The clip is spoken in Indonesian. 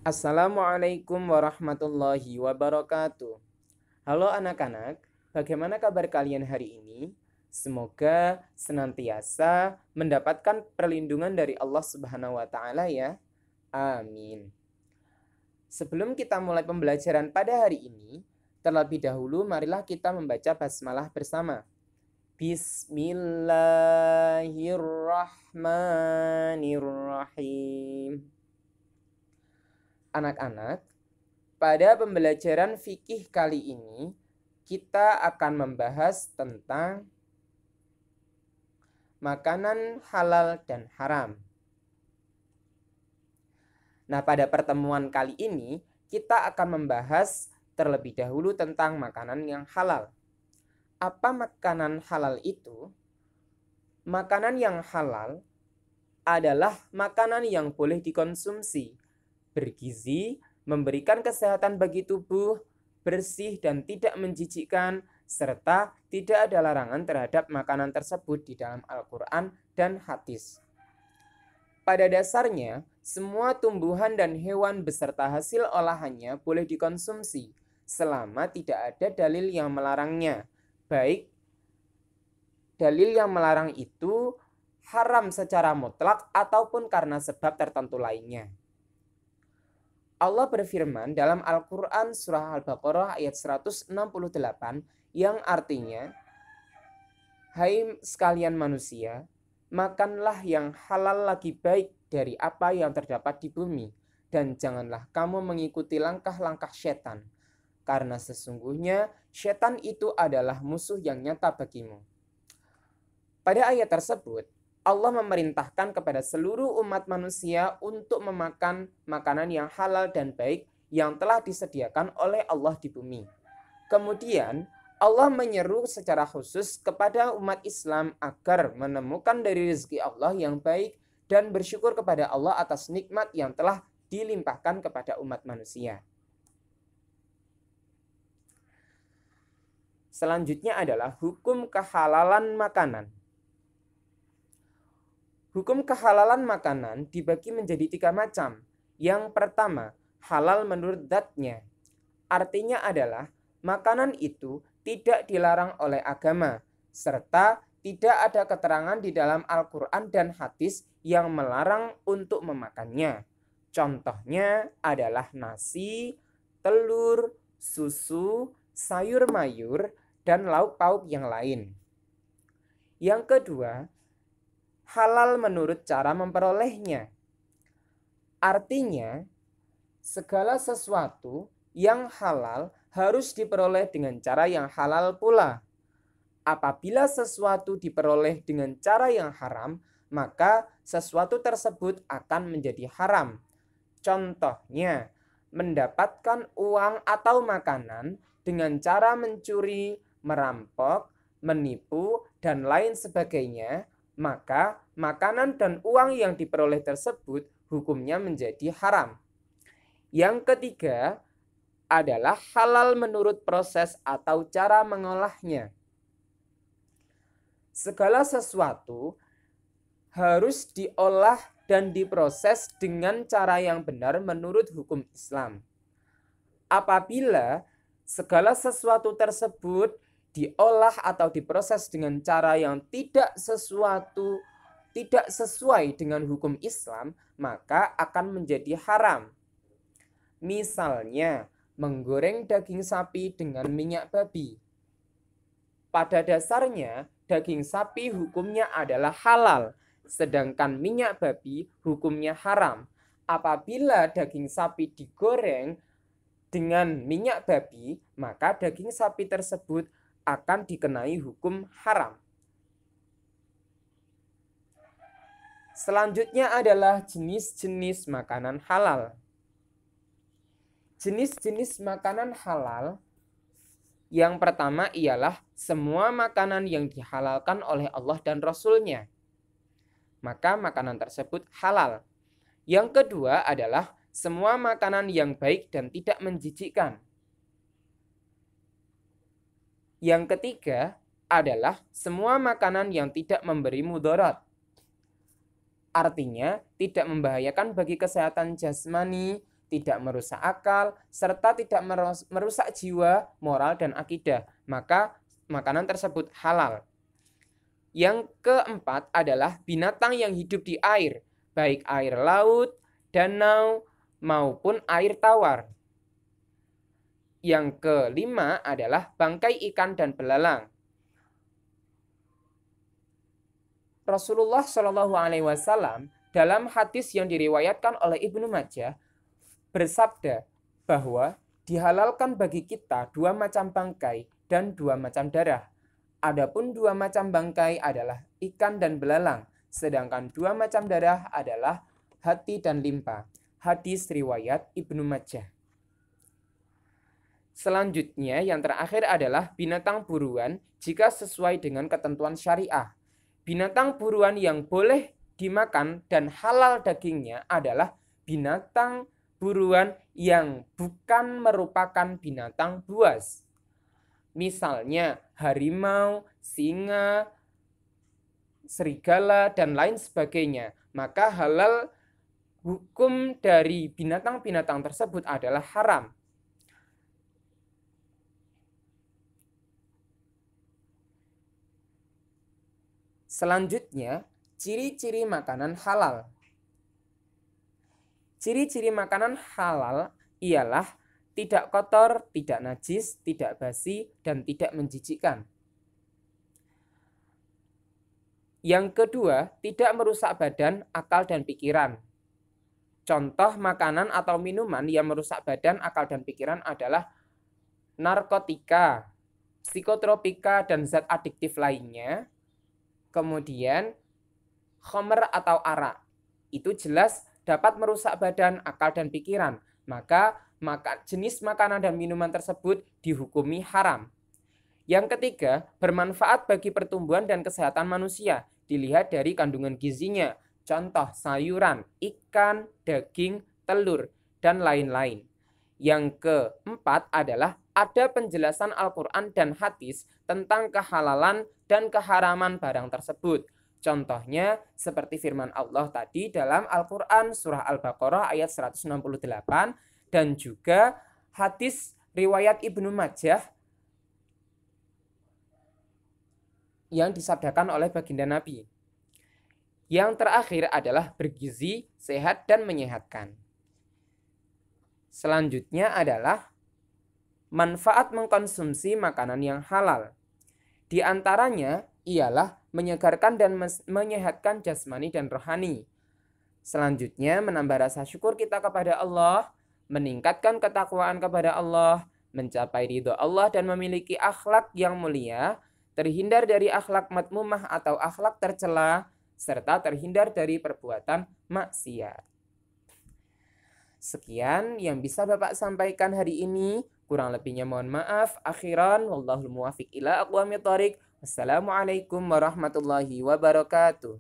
Assalamualaikum warahmatullahi wabarakatuh. Halo anak-anak, bagaimana kabar kalian hari ini? Semoga senantiasa mendapatkan perlindungan dari Allah Subhanahu wa taala ya. Amin. Sebelum kita mulai pembelajaran pada hari ini, terlebih dahulu marilah kita membaca basmalah bersama. Bismillahirrahmanirrahim. Anak-anak, pada pembelajaran fikih kali ini, kita akan membahas tentang makanan halal dan haram. Nah, pada pertemuan kali ini, kita akan membahas terlebih dahulu tentang makanan yang halal. Apa makanan halal itu? Makanan yang halal adalah makanan yang boleh dikonsumsi, bergizi, memberikan kesehatan bagi tubuh, bersih dan tidak menjijikkan, serta tidak ada larangan terhadap makanan tersebut di dalam Al-Quran dan hadis. Pada dasarnya, semua tumbuhan dan hewan beserta hasil olahannya boleh dikonsumsi selama tidak ada dalil yang melarangnya. Baik dalil yang melarang itu haram secara mutlak ataupun karena sebab tertentu lainnya. Allah berfirman dalam Al-Quran surah Al-Baqarah ayat 168 yang artinya, "Hai sekalian manusia, makanlah yang halal lagi baik dari apa yang terdapat di bumi, dan janganlah kamu mengikuti langkah-langkah setan, karena sesungguhnya setan itu adalah musuh yang nyata bagimu." Pada ayat tersebut, Allah memerintahkan kepada seluruh umat manusia untuk memakan makanan yang halal dan baik yang telah disediakan oleh Allah di bumi. Kemudian Allah menyeru secara khusus kepada umat Islam agar menemukan dari rezeki Allah yang baik dan bersyukur kepada Allah atas nikmat yang telah dilimpahkan kepada umat manusia. Selanjutnya adalah hukum kehalalan makanan. Hukum kehalalan makanan dibagi menjadi 3 macam. Yang pertama, halal menurut zatnya. Artinya adalah makanan itu tidak dilarang oleh agama, serta tidak ada keterangan di dalam Al-Quran dan hadis yang melarang untuk memakannya. Contohnya adalah nasi, telur, susu, sayur mayur, dan lauk pauk yang lain. Yang kedua, halal menurut cara memperolehnya. Artinya, segala sesuatu yang halal harus diperoleh dengan cara yang halal pula. Apabila sesuatu diperoleh dengan cara yang haram, maka sesuatu tersebut akan menjadi haram. Contohnya, mendapatkan uang atau makanan dengan cara mencuri, merampok, menipu, dan lain sebagainya, maka makanan dan uang yang diperoleh tersebut hukumnya menjadi haram. Yang ketiga adalah halal menurut proses atau cara mengolahnya. Segala sesuatu harus diolah dan diproses dengan cara yang benar menurut hukum Islam. Apabila segala sesuatu tersebut diolah atau diproses dengan cara yang tidak sesuai dengan hukum Islam, maka akan menjadi haram. Misalnya, menggoreng daging sapi dengan minyak babi. Pada dasarnya, daging sapi hukumnya adalah halal, sedangkan minyak babi hukumnya haram. Apabila daging sapi digoreng dengan minyak babi, maka daging sapi tersebut akan dikenai hukum haram. Selanjutnya adalah jenis-jenis makanan halal. Jenis-jenis makanan halal yang pertama ialah semua makanan yang dihalalkan oleh Allah dan Rasul-Nya, maka makanan tersebut halal. Yang kedua adalah semua makanan yang baik dan tidak menjijikkan. Yang ketiga adalah semua makanan yang tidak memberi mudarat. Artinya tidak membahayakan bagi kesehatan jasmani, tidak merusak akal, serta tidak merusak jiwa, moral, dan akidah. Maka makanan tersebut halal. Yang keempat adalah binatang yang hidup di air, baik air laut, danau, maupun air tawar. Yang kelima adalah bangkai ikan dan belalang. Rasulullah Shallallahu Alaihi Wasallam dalam hadis yang diriwayatkan oleh Ibnu Majah bersabda bahwa dihalalkan bagi kita 2 macam bangkai dan 2 macam darah. Adapun 2 macam bangkai adalah ikan dan belalang, sedangkan 2 macam darah adalah hati dan limpa. Hadis riwayat Ibnu Majah. Selanjutnya yang terakhir adalah binatang buruan jika sesuai dengan ketentuan syariah. Binatang buruan yang boleh dimakan dan halal dagingnya adalah binatang buruan yang bukan merupakan binatang buas. Misalnya harimau, singa, serigala, dan lain sebagainya. Maka halal hukum dari binatang-binatang tersebut adalah haram. Selanjutnya, ciri-ciri makanan halal. Ciri-ciri makanan halal ialah tidak kotor, tidak najis, tidak basi, dan tidak menjijikkan. Yang kedua, tidak merusak badan, akal, dan pikiran. Contoh makanan atau minuman yang merusak badan, akal, dan pikiran adalah narkotika, psikotropika, dan zat adiktif lainnya. Kemudian khamr atau arak. Itu jelas dapat merusak badan, akal, dan pikiran. Maka jenis makanan dan minuman tersebut dihukumi haram. Yang ketiga, bermanfaat bagi pertumbuhan dan kesehatan manusia. Dilihat dari kandungan gizinya. Contoh sayuran, ikan, daging, telur, dan lain-lain. Yang keempat adalah ada penjelasan Al-Quran dan hadis tentang kehalalan dan keharaman barang tersebut. Contohnya seperti firman Allah tadi dalam Al-Quran surah Al-Baqarah ayat 168 dan juga hadis riwayat Ibnu Majah yang disabdakan oleh baginda Nabi. Yang terakhir adalah bergizi, sehat, dan menyehatkan. Selanjutnya adalah manfaat mengkonsumsi makanan yang halal. Di antaranya ialah menyegarkan dan menyehatkan jasmani dan rohani. Selanjutnya menambah rasa syukur kita kepada Allah, meningkatkan ketakwaan kepada Allah, mencapai ridho Allah dan memiliki akhlak yang mulia, terhindar dari akhlak madmumah atau akhlak tercela, serta terhindar dari perbuatan maksiat. Sekian yang bisa Bapak sampaikan hari ini. Kurang lebihnya mohon maaf. Akhiran wallahul muwaffiq ila aqwamit thoriq. Wassalamualaikum warahmatullahi wabarakatuh.